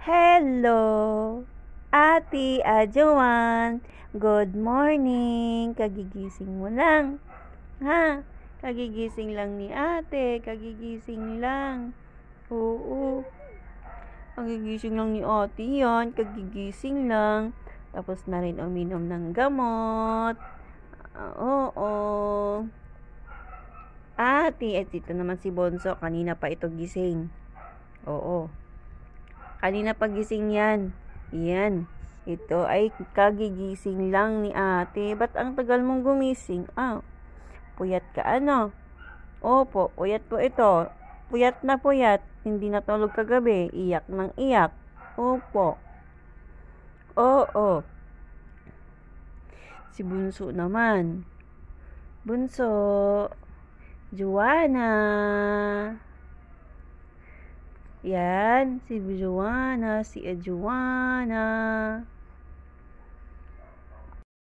Hello, Ate Ajuan. Good morning. Kagigising mo lang. Ha? Kagigising lang ni ate. Kagigising lang. Oo. Kagigising lang ni ate yan. Kagigising lang. Tapos na rin uminom ng gamot. Oo. Ate, at ito naman si Bonso. Kanina pa ito gising. Oo. Kanina pagising yan. Yan. Ito ay kagigising lang ni ate. Ba't ang tagal mong gumising? Puyat ka ano? Opo, puyat po ito. Puyat na puyat. Hindi natulog kagabi. Iyak ng iyak. Opo. Oo. Si Bunso naman. Bunso. Juana. Yan, si Juana, si Juana.